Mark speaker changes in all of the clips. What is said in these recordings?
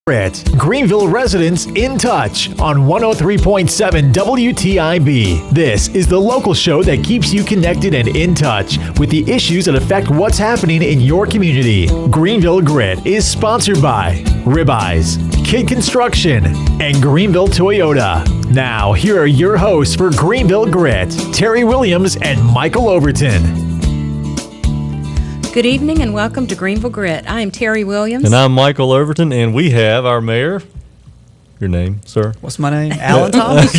Speaker 1: Grit, Greenville residents in touch on 103.7 WTIB. This is the local show that keeps you connected and in touch with the issues that affect what's happening in your community. Greenville Grit is sponsored by Ribeyes, Kid Construction, and Greenville Toyota. Now, here are your hosts for Greenville Grit, Terry Williams and Michael Overton.
Speaker 2: Good evening and welcome to Greenville Grit. I am Terry Williams.
Speaker 3: And I'm Michael Overton, and we have our mayor. Your name, sir?
Speaker 4: What's my name? Alan Thomas.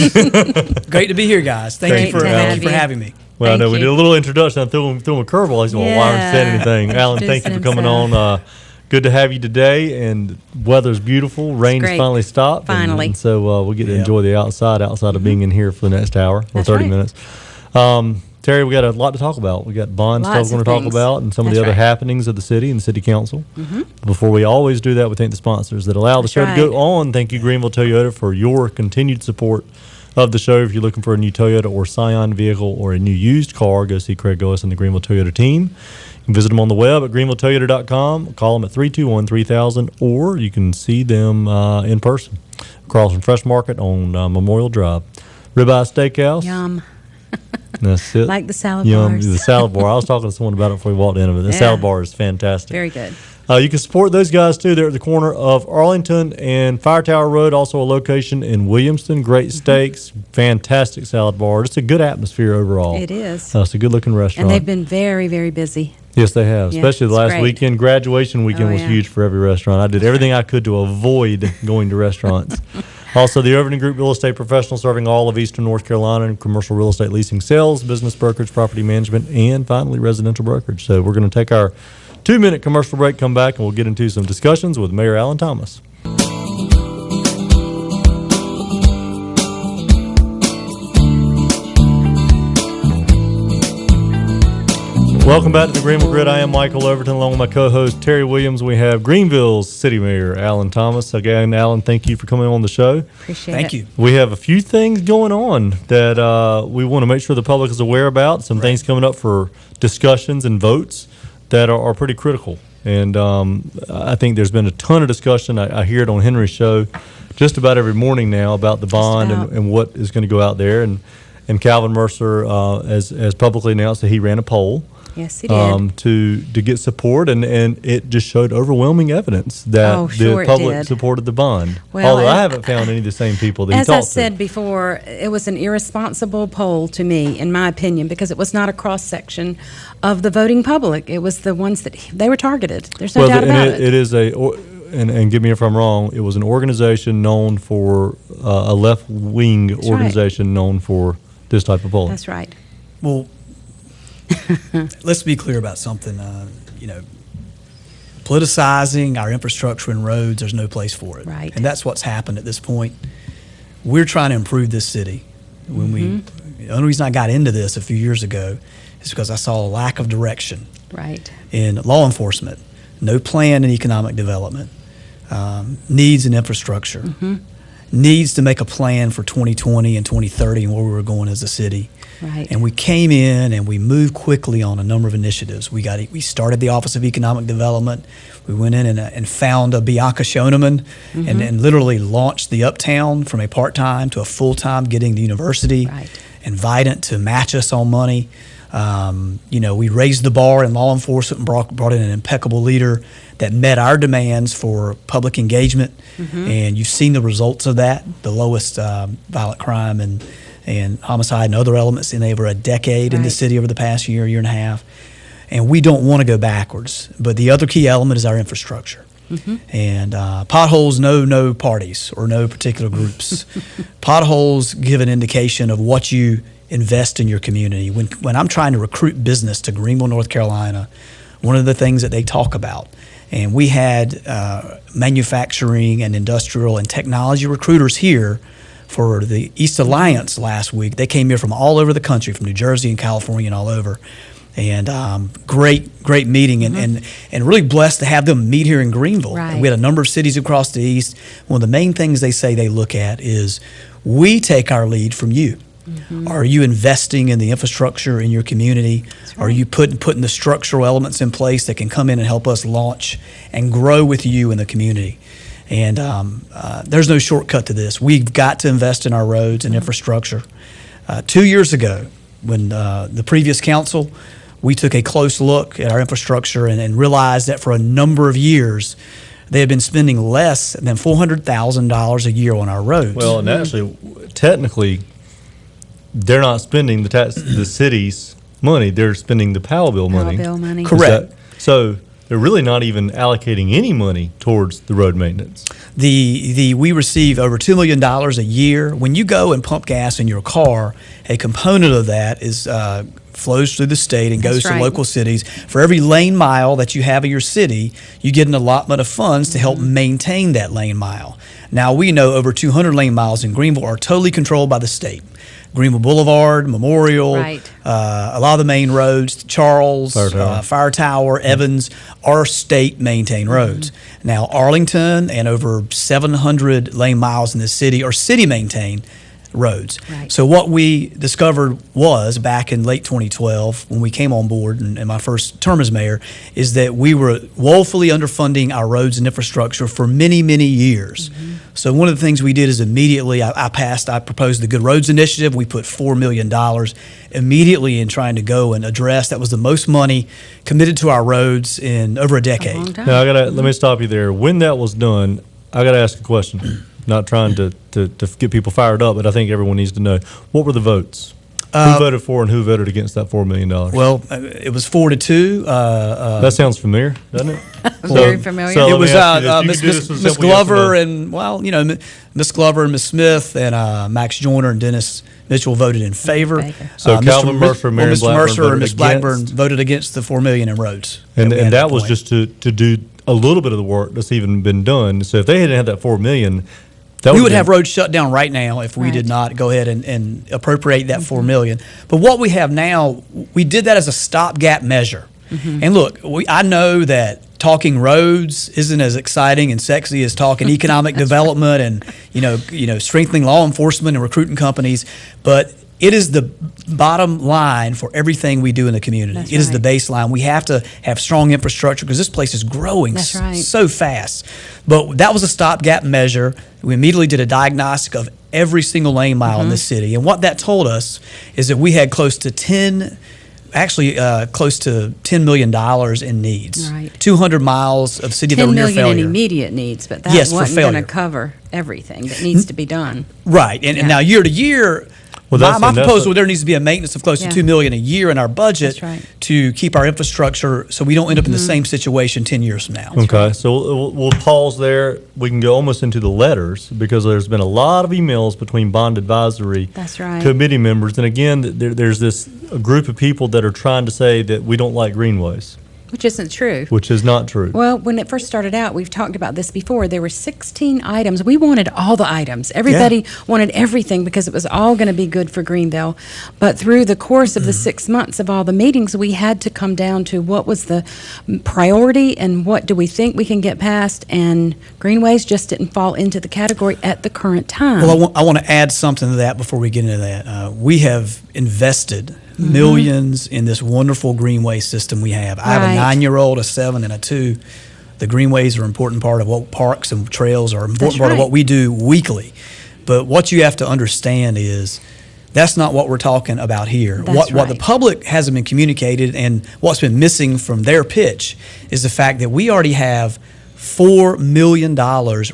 Speaker 4: Great to be here, guys. Thank you for having me.
Speaker 3: Well, I know we did a little introduction. I threw him a curveball. I said, well, why aren't you saying anything? Alan, thank you for coming on. Good to have you today, and weather's beautiful. Rain has finally stopped.
Speaker 2: Finally.
Speaker 3: And so we'll get to enjoy the outside of being in here for the next hour or 30 minutes. Terry, we got a lot to talk about. We got bond stuff we're going to talk about and some of the other happenings of the city and the city council. Before we always do that, we thank the sponsors that allow the show to go on. Thank you, Greenville Toyota, for your continued support of the show. If you're looking for a new Toyota or Scion vehicle or a new used car, go see Craig Gillis and the Greenville Toyota team. You can visit them on the web at greenvilletoyota.com, call them at 321-3000, or you can see them in person across from Fresh Market on Memorial Drive. Ribeye Steakhouse.
Speaker 2: Yum.
Speaker 3: That's it.
Speaker 2: Like the salad bars.
Speaker 3: The salad bar. I was talking to someone about it before we walked in. But the salad bar is fantastic.
Speaker 2: Very good.
Speaker 3: You can support those guys, too. They're at the corner of Arlington and Fire Tower Road, also a location in Williamston. Great steaks, fantastic salad bar. It's a good atmosphere overall.
Speaker 2: It is.
Speaker 3: It's a good-looking restaurant.
Speaker 2: And they've been very, very busy.
Speaker 3: Yes, they have, especially the last weekend. Graduation weekend was huge for every restaurant. I did everything I could to avoid going to restaurants. Also, the Overton Group Real Estate Professional serving all of Eastern North Carolina in commercial real estate leasing, sales, business brokerage, property management, and finally residential brokerage. So we're going to take our 2-minute commercial break, come back, and we'll get into some discussions with Mayor Alan Thomas. Welcome back to the Greenville Grit. I am Michael Overton, along with my co-host Terry Williams. We have Greenville's City Mayor Alan Thomas. Again, Alan, thank you for coming on the show.
Speaker 2: Appreciate it.
Speaker 4: Thank you.
Speaker 3: We have a few things going on that we want to make sure the public is aware about. Some things coming up for discussions and votes that are pretty critical. And I think there's been a ton of discussion. I hear it on Henry's show just about every morning now about the bond and what is going to go out there. And Calvin Mercer has publicly announced that he ran a poll.
Speaker 2: Yes, he did.
Speaker 3: To get support, and it just showed overwhelming evidence that the public supported the bond.
Speaker 2: Well,
Speaker 3: although I haven't found any of the same people that he talked to.
Speaker 2: As I said before, it was an irresponsible poll to me, in my opinion, because it was not a cross-section of the voting public. It was the ones that they were targeted. There's no doubt about it.
Speaker 3: It is and give me if I'm wrong, it was an organization known for, a left-wing organization known for this type of polling.
Speaker 2: That's right.
Speaker 4: Well, let's be clear about something. Politicizing our infrastructure and roads, there's no place for it.
Speaker 2: Right.
Speaker 4: And that's what's happened at this point. We're trying to improve this city. The only reason I got into this a few years ago is because I saw a lack of direction in law enforcement, no plan in economic development, needs in infrastructure, needs to make a plan for 2020 and 2030 and where we were going as a city.
Speaker 2: Right.
Speaker 4: And we came in and we moved quickly on a number of initiatives. We started the Office of Economic Development. We went in and found a Bianca Schoeneman and literally launched the Uptown from a part-time to a full-time, getting the university and Vidant to match us on money. We raised the bar in law enforcement and brought in an impeccable leader that met our demands for public engagement. And you've seen the results of that, the lowest violent crime and homicide and other elements in over a decade in the city over the past year and a half. And we don't want to go backwards. But the other key element is our infrastructure. And potholes know no parties or no particular groups. Potholes give an indication of what you invest in your community. When I'm trying to recruit business to Greenville, North Carolina, one of the things that they talk about, and we had manufacturing and industrial and technology recruiters here for the East Alliance last week. They came here from all over the country, from New Jersey and California and all over. And great meeting and really blessed to have them meet here in Greenville.
Speaker 2: Right.
Speaker 4: We had a number of cities across the East. One of the main things they say they look at is we take our lead from you. Are you investing in the infrastructure in your community? Are you putting the structural elements in place that can come in and help us launch and grow with you in the community? And there's no shortcut to this. We've got to invest in our roads and infrastructure. 2 years ago, when the previous council, we took a close look at our infrastructure and realized that for a number of years, they had been spending less than $400,000 a year on our roads.
Speaker 3: Well, and actually, technically, they're not spending the city's money. They're spending the Powell bill money.
Speaker 4: Correct.
Speaker 3: So they're really not even allocating any money towards the road maintenance.
Speaker 4: We receive over $2 million a year. When you go and pump gas in your car, a component of that is flows through the state and goes to local cities. For every lane mile that you have in your city, you get an allotment of funds to help maintain that lane mile. Now, we know over 200 lane miles in Greenville are totally controlled by the state. Greenville Boulevard, Memorial, a lot of the main roads, Charles, Fire Tower, Evans, are state-maintained roads. Now, Arlington and over 700 lane miles in the city are city-maintained roads. So what we discovered was, back in late 2012, when we came on board in my first term as mayor, is that we were woefully underfunding our roads and infrastructure for many, many years. So one of the things we did is immediately I proposed the Good Roads Initiative. We put $4 million immediately in trying to go and address. That was the most money committed to our roads in over a decade.
Speaker 3: Now, let me stop you there. When that was done, I got to ask a question. Not trying to get people fired up, but I think everyone needs to know, what were the votes? Who voted for and who voted against that $4 million?
Speaker 4: Well, it was 4-2.
Speaker 3: That sounds familiar, doesn't it?
Speaker 2: Very familiar.
Speaker 4: It was Miss Glover and, Miss Glover and Miss Smith and Max Joyner and Dennis Mitchell voted in favor.
Speaker 3: So Calvin Mercer, Mary Blackburn,
Speaker 4: and Miss Blackburn voted against the $4 million in roads.
Speaker 3: And that was just to do a little bit of the work that's even been done. So if they hadn't had that $4 million,
Speaker 4: we would have roads shut down right now if we did not go ahead and appropriate that $4 million. But what we have now, we did that as a stopgap measure. And look, I know that talking roads isn't as exciting and sexy as talking economic development and strengthening law enforcement and recruiting companies, but it is the bottom line for everything we do in the community. It is the baseline. We have to have strong infrastructure because this place is growing so fast. But that was a stopgap measure. We immediately did a diagnostic of every single lane mile in the city. And what that told us is that we had close to $10 million in needs. 200 miles of city that were near failure.
Speaker 2: 10 million in immediate needs, but that wasn't going to cover everything that needs to be done.
Speaker 4: And now year to year, my proposal, there needs to be a maintenance of close to $2 million a year in our budget to keep our infrastructure so we don't end up in the same situation 10 years from now.
Speaker 3: So we'll pause there. We can go almost into the letters because there's been a lot of emails between bond advisory committee members. And again, there's this group of people that are trying to say that we don't like greenways.
Speaker 2: Which isn't true.
Speaker 3: Which is not true.
Speaker 2: Well, when it first started out, we've talked about this before, there were 16 items. We wanted all the items. Everybody wanted everything because it was all going to be good for Greenville. But through the course of the 6 months of all the meetings, we had to come down to what was the priority and what do we think we can get past, and greenways just didn't fall into the category at the current time.
Speaker 4: Well, I want to add something to that before we get into that. We have invested millions in this wonderful greenway system we have. I have a 9-year-old, a 7, and a 2. The greenways are an important part of what parks and trails are an important part of what we do weekly. But what you have to understand is that's not what we're talking about here. What the public hasn't been communicated and what's been missing from their pitch is the fact that we already have $4 million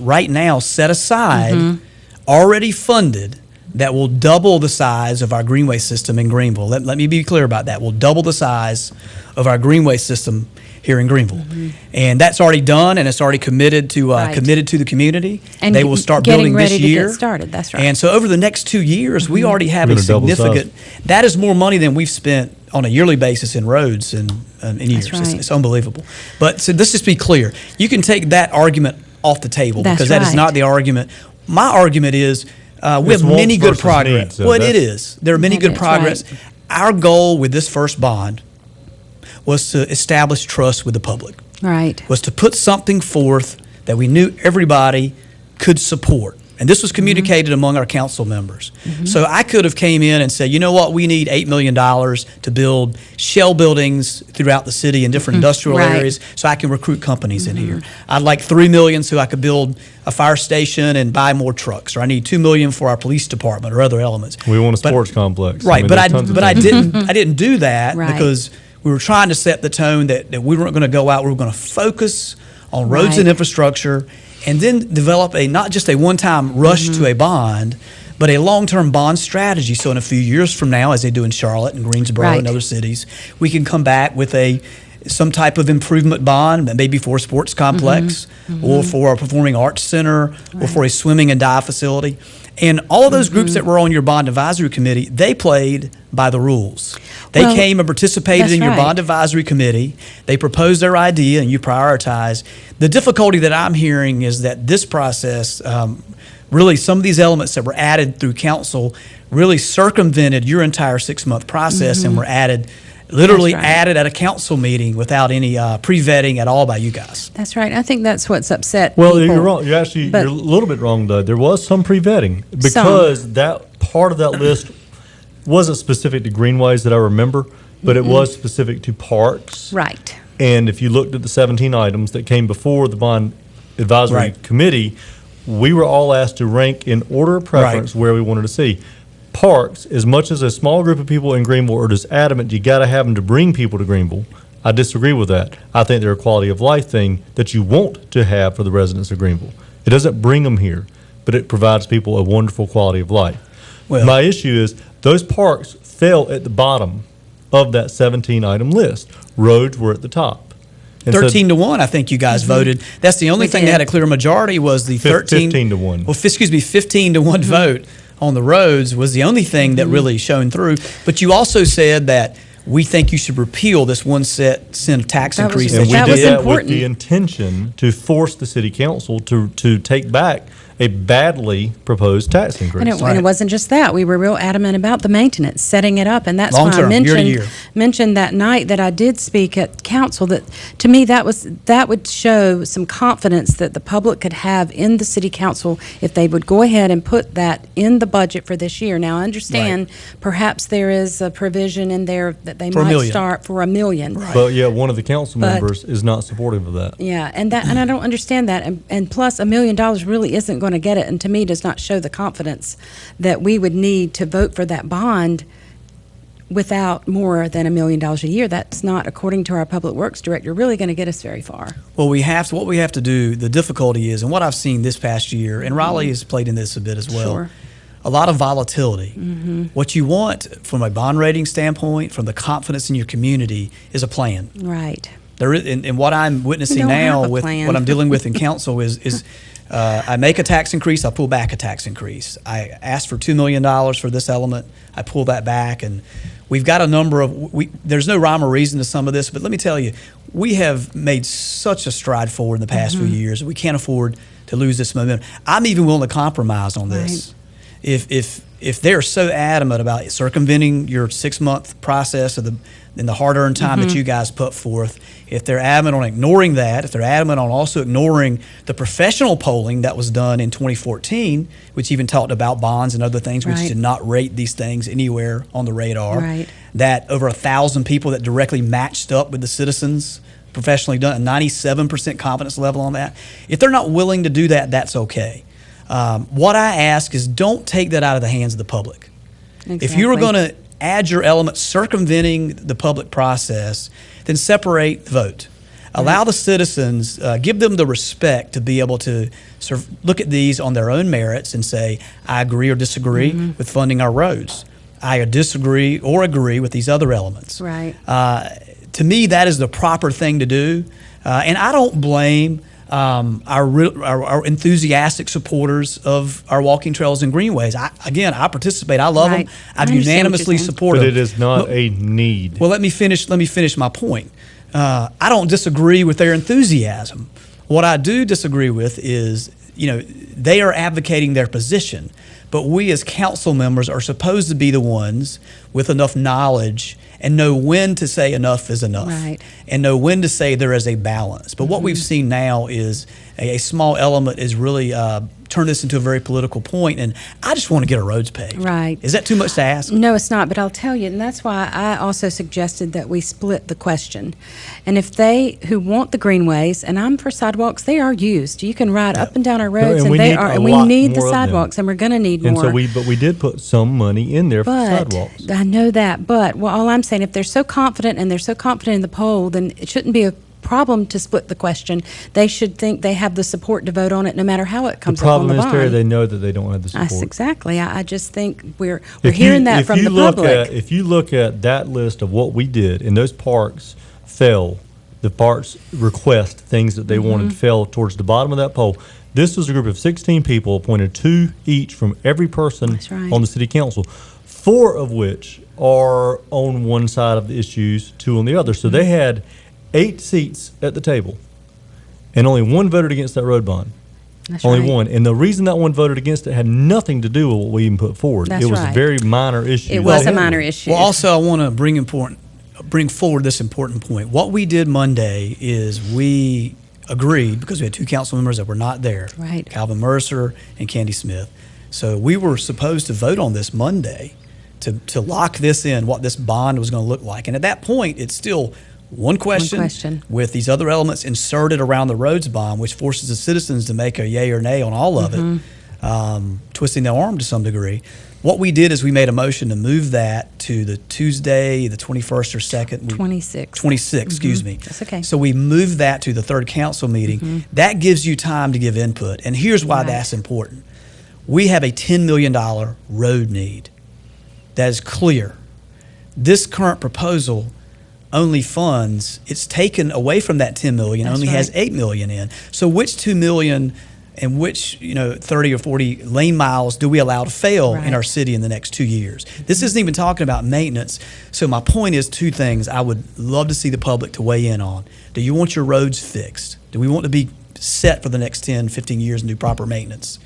Speaker 4: right now set aside, already funded, that will double the size of our greenway system in Greenville. Let me be clear about that. We'll double the size of our greenway system here in Greenville. And that's already done, and it's already committed to the community.
Speaker 2: And
Speaker 4: they will start building this year.
Speaker 2: To get started. That's right.
Speaker 4: And so over the next 2 years, we already have a significant, that is more money than we've spent on a yearly basis in roads in years. It's unbelievable. But so let's just be clear. You can take that argument off the table because that is not the argument. My argument is, we have many good progress. It is. There are many good progress. Our goal with this first bond was to establish trust with the public. Was to put something forth that we knew everybody could support. And this was communicated among our council members. So I could have came in and said, you know what, we need $8 million to build shell buildings throughout the city in different industrial areas so I can recruit companies in here. I'd like $3 million so I could build a fire station and buy more trucks. Or I need $2 million for our police department or other elements.
Speaker 3: We want a sports complex.
Speaker 4: Right,
Speaker 3: I mean,
Speaker 4: but I didn't do that because we were trying to set the tone that we weren't going to go out. We were going to focus on roads and infrastructure, and then develop not just a one-time rush to a bond, but a long-term bond strategy. So in a few years from now, as they do in Charlotte and Greensboro and other cities, we can come back with some type of improvement bond, maybe for a sports complex or for a performing arts center or for a swimming and dive facility. And all of those groups that were on your bond advisory committee, they played by the rules. They came and participated in your bond advisory committee. They proposed their idea and you prioritized. The difficulty that I'm hearing is that this process, really some of these elements that were added through council really circumvented your entire 6-month process and were added at a council meeting without any pre-vetting at all by you guys.
Speaker 2: That's right. I think that's what's upset
Speaker 3: Well,
Speaker 2: people.
Speaker 3: you're wrong. You're a little bit wrong, though. There was some pre-vetting because that part of that list wasn't specific to greenways that I remember, but it was specific to parks.
Speaker 2: Right.
Speaker 3: And if you looked at the 17 items that came before the bond advisory committee, we were all asked to rank in order of preference where we wanted to see. Parks, as much as a small group of people in Greenville are just adamant you got to have them to bring people to Greenville, I disagree with that. I think they're a quality of life thing that you want to have for the residents of Greenville. It doesn't bring them here, but it provides people a wonderful quality of life. Well, my issue is those parks fell at the bottom of that 17-item list. Roads were at the top. And
Speaker 4: 13-1, I think you guys voted. That's the only thing that had a clear majority was the
Speaker 3: 15-1.
Speaker 4: Well, 15-1 vote on the roads was the only thing that really shone through. But you also said that we think you should repeal this 1 cent tax increase.
Speaker 3: And we did that with the intention to force the city council to take back a badly proposed tax increase.
Speaker 2: And it wasn't just that. We were real adamant about the maintenance, setting it up. And that's why I mentioned that night that I did speak at council that to me that would show some confidence that the public could have in the city council if they would go ahead and put that in the budget for this year. Now I understand perhaps there is a provision in there that they might start for $1 million.
Speaker 3: Right. But yeah, one of the council members is not supportive of that.
Speaker 2: Yeah, and I don't understand that. And plus $1 million really isn't going to get it, and to me does not show the confidence that we would need to vote for that bond without more than $1 million a year. That's not, according to our public works director, really going to get us very far.
Speaker 4: Well, what we have to do, the difficulty is, and what I've seen this past year, and Raleigh has played in this a bit as well, a lot of volatility. What you want from a bond rating standpoint, from the confidence in your community, is a plan.
Speaker 2: Right.
Speaker 4: There is, and what I'm witnessing now with what I'm dealing with in council is I make a tax increase, I pull back a tax increase. I asked for $2 million for this element, I pull that back, and we've got a number of, there's no rhyme or reason to some of this, but let me tell you, we have made such a stride forward in the past few years. We can't afford to lose this momentum. I'm even willing to compromise on this. If they're so adamant about circumventing your 6-month process and the hard-earned time that you guys put forth, if they're adamant on ignoring that, if they're adamant on also ignoring the professional polling that was done in 2014, which even talked about bonds and other things, which did not rate these things anywhere on the radar, that over 1,000 people that directly matched up with the citizens professionally done, a 97% confidence level on that. If they're not willing to do that, that's okay. What I ask is don't take that out of the hands of the public. Exactly. If you were going to add your element circumventing the public process, then separate the vote. Allow the citizens, give them the respect to be able to look at these on their own merits and say, I agree or disagree with funding our roads. I disagree or agree with these other elements.
Speaker 2: Right.
Speaker 4: To me, that is the proper thing to do. And I don't blame our enthusiastic supporters of our walking trails and greenways. I participate. I love them. I've unanimously supported them.
Speaker 3: But it is not a need.
Speaker 4: Well, let me finish my point. I don't disagree with their enthusiasm. What I do disagree with is, they are advocating their position, but we as council members are supposed to be the ones with enough knowledge and know when to say enough is enough, and know when to say there is a balance. But what we've seen now is a small element is really turn this into a very political point, and I just want to get our roads paved.
Speaker 2: Right.
Speaker 4: Is that too much to ask?
Speaker 2: No, it's not, but I'll tell you, and that's why I also suggested that we split the question. And if they who want the greenways, and I'm for sidewalks, they are used. You can ride up and down our roads, and they are, and we need the sidewalks, and we're going to need more.
Speaker 3: And so we did put some money in there for sidewalks.
Speaker 2: I know that, but all I'm saying, if they're so confident and they're so confident in the poll, then it shouldn't be a problem to split the question. They should think they have the support to vote on it no matter how it comes up on the bond.
Speaker 3: The problem is, Terry, they know that they don't have the support.
Speaker 2: Exactly. I just think we're hearing that from the public.
Speaker 3: If you look at that list of what we did, and those parks fell, the parks request things that they wanted fell towards the bottom of that poll. This was a group of 16 people, appointed 2 each from every person on the city council, 4 of which are on one side of the issues, 2 on the other. So they had 8 seats at the table, and only 1 voted against that road bond.
Speaker 2: That's
Speaker 3: only
Speaker 2: right.
Speaker 3: 1. And the reason that 1 voted against it had nothing to do with what we even put forward.
Speaker 2: That's
Speaker 3: it was
Speaker 2: right.
Speaker 3: a very minor issue.
Speaker 2: It was a minor issue.
Speaker 4: Well, also, I want to bring forward this important point. What we did Monday is we agreed, because we had 2 council members that were not there,
Speaker 2: Right.
Speaker 4: Calvin Mercer and Candy Smith. So we were supposed to vote on this Monday to lock this in, what this bond was going to look like. And at that point, it's still one question with these other elements inserted around the roads bond, which forces the citizens to make a yay or nay on all of it, twisting their arm to some degree. What we did is we made a motion to move that to the Tuesday, the 21st or 2nd. 26th, excuse me.
Speaker 2: That's okay.
Speaker 4: So we moved that to the 3rd council meeting. That gives you time to give input. And here's why that's important. We have a $10 million road need. That is clear. This current proposal only funds, it's taken away from that 10 million, only has 8 million in. So which 2 million and which 30 or 40 lane miles do we allow to fail in our city in the next 2 years? This isn't even talking about maintenance. So my point is 2 things I would love to see the public to weigh in on. Do you want your roads fixed? Do we want to be set for the next 10, 15 years and do proper maintenance?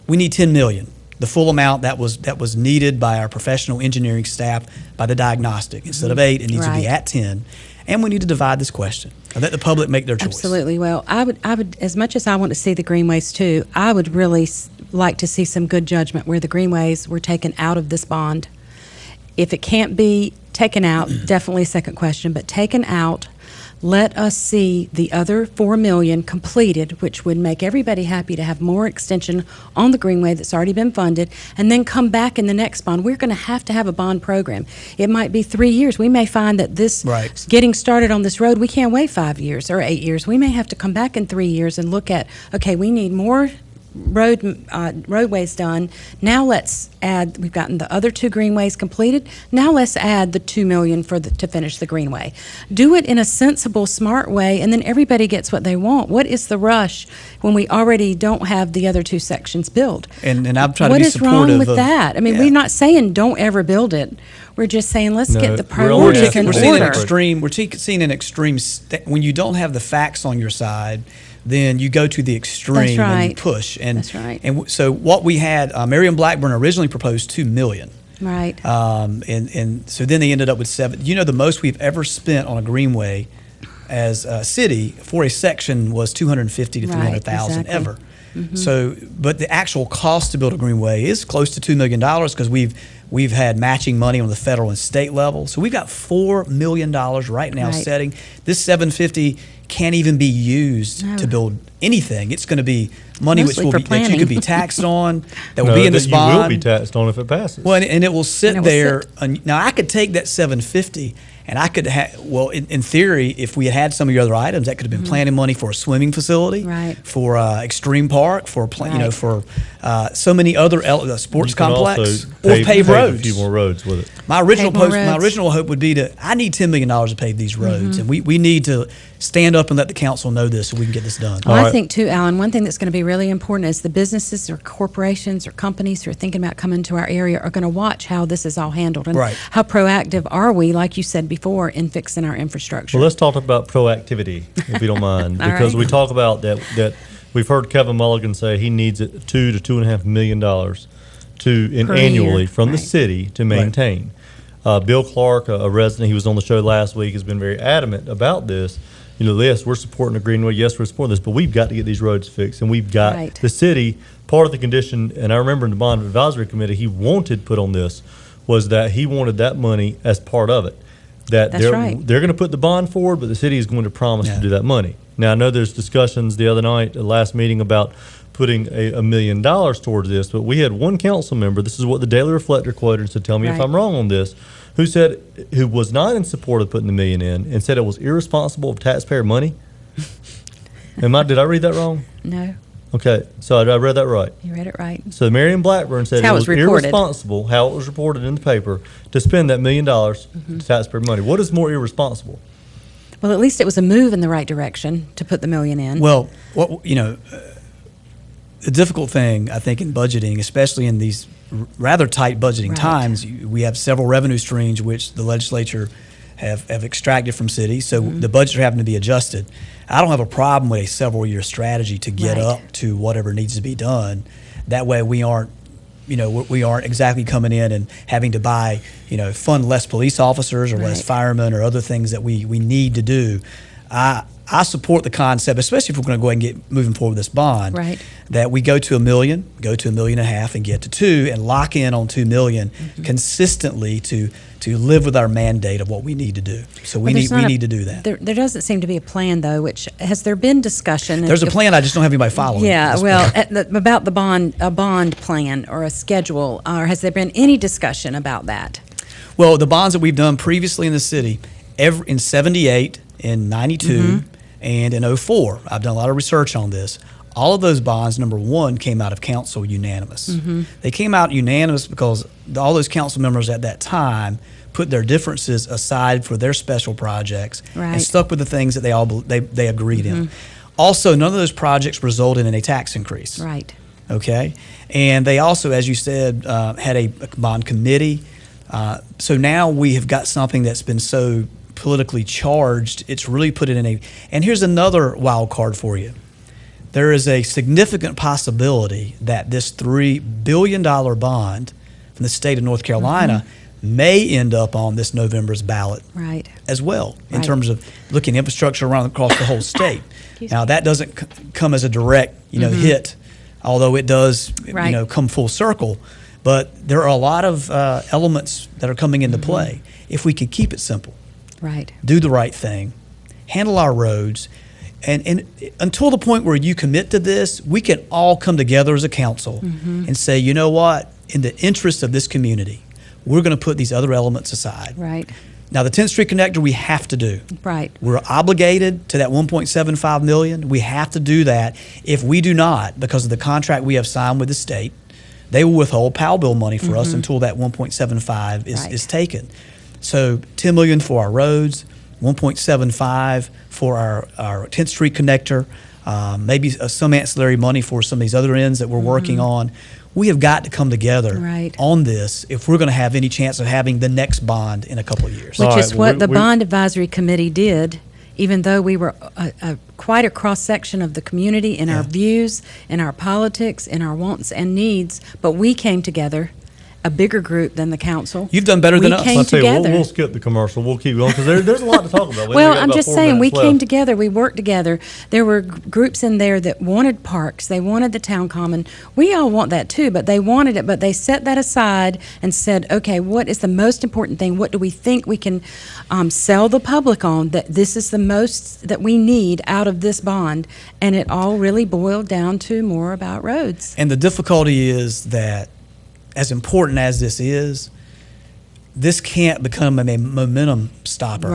Speaker 4: We need 10 million. The full amount that was needed by our professional engineering staff by the diagnostic. Instead of 8, it needs to be at 10. And we need to divide this question and let the public make their choice.
Speaker 2: Absolutely. Well, I would, as much as I want to see the greenways too, I would really like to see some good judgment where the greenways were taken out of this bond. If it can't be taken out, definitely a second question, but taken out, let us see the other 4 million completed, which would make everybody happy to have more extension on the greenway that's already been funded, and then come back in the next bond. We're going to have a bond program. It might be 3 years. We may find that this getting started on this road, we can't wait 5 years or 8 years. We may have to come back in 3 years and look at, okay, we need more roadways done. Now let's add, we've gotten the other 2 greenways completed. Now let's add the 2 million to finish the greenway. Do it in a sensible, smart way, and then everybody gets what they want. What is the rush when we already don't have the other 2 sections built?
Speaker 4: And I'm trying to be supportive.
Speaker 2: What is wrong with that? I mean, we're not saying don't ever build it. We're just saying let's get the priorities in order.
Speaker 4: We're seeing an extreme when you don't have the facts on your side. Then you go to the extreme and you push. And, and so what we had, Marion Blackburn originally proposed $2 million.
Speaker 2: Right.
Speaker 4: And so then they ended up with 7. The most we've ever spent on a greenway as a city for a section was $250,000 to $300,000 ever. So, but the actual cost to build a greenway is close to $2 million because we've had matching money on the federal and state level. So we've got $4 million right now setting. This $750 can't even be used to build anything. It's going to be money that you could be taxed on, that will be in this bond.
Speaker 3: You will be taxed on if it passes.
Speaker 4: Well, and it will sit there. Now, I could take that $750 and I could in theory, if we had some of your other items, that could have been planning money for a swimming facility, for extreme park, for for so many other sports complex, or pave roads.
Speaker 3: A few more roads with it.
Speaker 4: My original hope would be I need $10 million to pave these roads, and we need to stand up and let the council know this so we can get this done.
Speaker 2: Well, I think too, Alan, one thing that's going to be really important is the businesses or corporations or companies who are thinking about coming to our area are going to watch how this is all handled and how proactive are we, like you said before, in fixing our infrastructure.
Speaker 3: Well, let's talk about proactivity, if you don't mind, because we talk about that we've heard Kevin Mulligan say he needs $2 to $2.5 million annually from the city to maintain. Bill Clark, a resident, he was on the show last week, has been very adamant about this. yes, we're supporting the Greenway, yes, we're supporting this, but we've got to get these roads fixed, and we've got the city. Part of the condition, and I remember in the bond advisory committee, he wanted put on this was that he wanted that money as part of it. That they're going to put the bond forward, but the city is going to promise to do that money. Now, I know there's discussions the other night, the last meeting, about putting $1 million towards this, but we had one council member, this is what the Daily Reflector quoted and said, tell me if I'm wrong on this, who was not in support of putting the $1 million in and said it was irresponsible of taxpayer money. Did I read that wrong?
Speaker 2: No.
Speaker 3: Okay, so I read that right.
Speaker 2: You read it right.
Speaker 3: So Marion Blackburn said it was irresponsible, how it was reported in the paper, to spend that $1 million to taxpayer money. What is more irresponsible?
Speaker 2: Well, at least it was a move in the right direction to put the $1 million in.
Speaker 4: Well, the difficult thing, I think, in budgeting, especially in these rather tight budgeting times, we have several revenue streams which the legislature have extracted from cities, so the budgets are having to be adjusted. I don't have a problem with a several-year strategy to get up to whatever needs to be done. That way we aren't exactly coming in and having to fund less police officers or less firemen or other things that we need to do. I support the concept, especially if we're going to go ahead and get moving forward with this bond, that we go to $1 million, go to $1.5 million, and get to $2 million, and lock in on $2 million consistently to live with our mandate of what we need to do. So we need to do that.
Speaker 2: There doesn't seem to be a plan, though. Has there been discussion?
Speaker 4: There's a plan. I just don't have anybody following.
Speaker 2: Yeah, about a bond plan or a schedule, or has there been any discussion about that?
Speaker 4: Well, the bonds that we've done previously in the city, in '78, in '92. And in 2004, I've done a lot of research on this. All of those bonds, number one, came out of council unanimous. They came out unanimous because all those council members at that time put their differences aside for their special projects and stuck with the things that they agreed in. Also, none of those projects resulted in a tax increase. Okay? And they also, as you said, had a bond committee. So now we have got something that's been so politically charged, it's really put it in a, and here's another wild card for you. There is a significant possibility that this $3 billion bond from the state of North Carolina may end up on this November's ballot as well, in terms of looking at infrastructure across the whole state. Now, that doesn't come as a direct, hit, although it does, come full circle. But there are a lot of elements that are coming into play. If we could keep it simple, do the right thing, handle our roads, and until the point where you commit to this, we can all come together as a council and say, you know what, in the interest of this community, we're going to put these other elements aside. Now, the 10th Street Connector, we have to do. We're obligated to that $1.75 million. We have to do that. If we do not, because of the contract we have signed with the state, they will withhold Powell bill money for us until that 1.75 is taken. So $10 million for our roads, 1.75 for our 10th Street Connector, maybe some ancillary money for some of these other ends that we're working on. We have got to come together on this if we're going to have any chance of having the next bond in a couple of years.
Speaker 2: Which is what the Bond Advisory Committee did, even though we were quite a cross-section of the community in our views, in our politics, in our wants and needs, but we came together, a bigger group than the council.
Speaker 4: You've done better than us.
Speaker 3: I'll tell you, we'll skip the commercial. We'll keep going because there's a lot to talk about.
Speaker 2: Well, I'm just saying, we came together. We worked together. There were groups in there that wanted parks. They wanted the town common. We all want that too, but they wanted it. But they set that aside and said, okay, what is the most important thing? What do we think we can sell the public on, that this is the most that we need out of this bond? And it all really boiled down to more about roads.
Speaker 4: And the difficulty is that, as important as this can't become a momentum stopper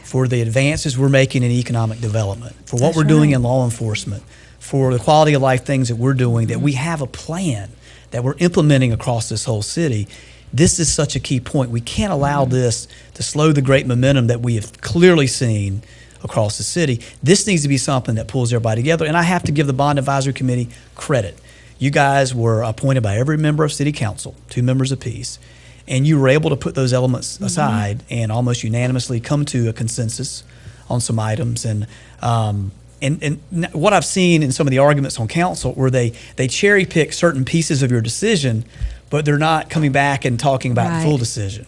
Speaker 4: for the advances we're making in economic development, for what we're doing in law enforcement, for the quality of life things that we're doing, that we have a plan that we're implementing across this whole city. This is such a key point. We can't allow this to slow the great momentum that we have clearly seen across the city. This needs to be something that pulls everybody together, and I have to give the Bond Advisory Committee credit. You guys were appointed by every member of City Council, 2 members apiece, and you were able to put those elements aside and almost unanimously come to a consensus on some items. And what I've seen in some of the arguments on council, where they cherry pick certain pieces of your decision, but they're not coming back and talking about the full decision.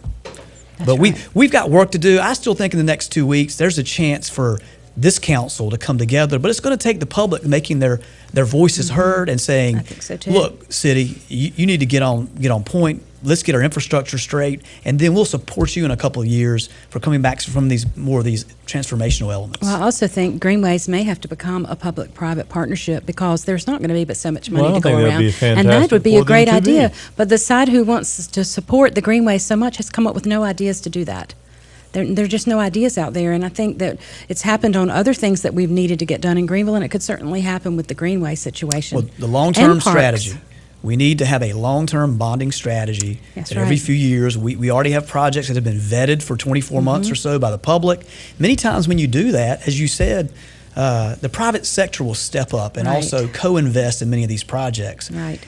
Speaker 4: But we've got work to do. I still think in the next 2 weeks there's a chance for this council to come together, but it's going to take the public making their voices heard and saying,
Speaker 2: I think so too.
Speaker 4: look, city, you need to get on point. Let's get our infrastructure straight, and then we'll support you in a couple of years for coming back from these transformational elements.
Speaker 2: Well, I also think Greenways may have to become a public-private partnership because there's not going to be but so much money to go around. And that would be a great idea. But the side who wants to support the Greenways so much has come up with no ideas to do that. There are just no ideas out there, and I think that it's happened on other things that we've needed to get done in Greenville, and it could certainly happen with the Greenway situation.
Speaker 4: Well, the long-term strategy. We need to have a long-term bonding strategy.
Speaker 2: That's
Speaker 4: that every few years. We already have projects that have been vetted for 24 months or so by the public. Many times when you do that, as you said, the private sector will step up and also co-invest in many of these projects.
Speaker 2: Right.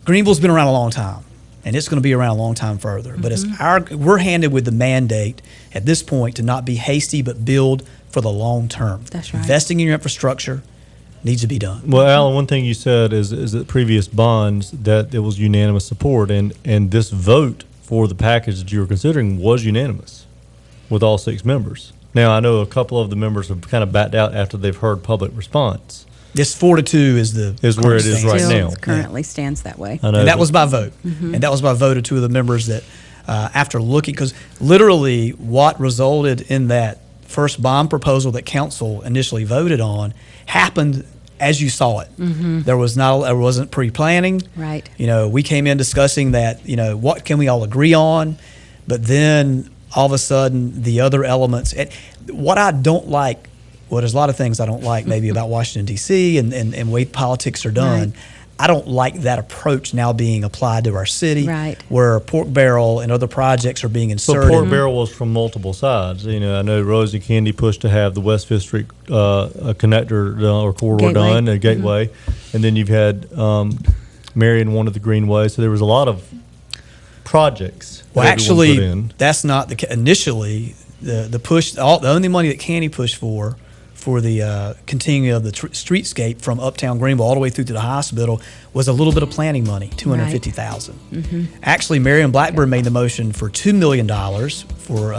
Speaker 4: Greenville's been around a long time, and it's going to be around a long time further. But we're handed with the mandate at this point to not be hasty, but build for the long term.
Speaker 2: That's right.
Speaker 4: Investing in your infrastructure needs to be done.
Speaker 3: Well, Alan, one thing you said is that previous bonds that it was unanimous support, and this vote for the package that you were considering was unanimous with all 6 members. Now, I know a couple of the members have kind of backed out after they've heard public response.
Speaker 4: This 4-2 is
Speaker 3: where it is right now.
Speaker 2: Currently stands that way.
Speaker 3: I know,
Speaker 4: and that was by vote. And that was by vote of 2 of the members that after looking, because literally what resulted in that first bond proposal that council initially voted on happened as you saw it. There wasn't pre-planning.
Speaker 2: Right.
Speaker 4: We came in discussing that, what can we all agree on, but then all of a sudden the other elements, and what I don't like, there's a lot of things I don't like maybe about Washington, D.C. and the way politics are done. Right. I don't like that approach now being applied to our city, where Pork Barrel and other projects are being inserted.
Speaker 3: So Pork Barrel was from multiple sides. I know Rosie Candy pushed to have the West Fifth Street connector or corridor done, a gateway, and then you've had Marion wanted the Greenway. So there was a lot of projects.
Speaker 4: Well, actually, that's not initially the push. The only money that Candy pushed for the continuing of the streetscape from Uptown Greenville all the way through to the hospital was a little bit of planning money, $250,000. Actually, Marion Blackburn made the motion for $2 million for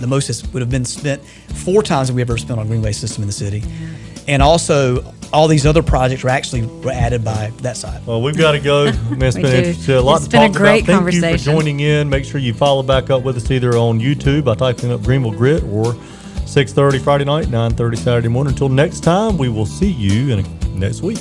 Speaker 4: the most that would have been spent 4 times that we ever spent on Greenway system in the city. And also, all these other projects were added by that side.
Speaker 3: Well, we've got to go. It's been a lot to talk about.
Speaker 2: It's been a great conversation.
Speaker 3: Thank you for joining in. Make sure you follow back up with us either on YouTube by typing up Greenville Grit or 6:30 Friday night, 9:30 Saturday morning. Until next time, we will see you next week.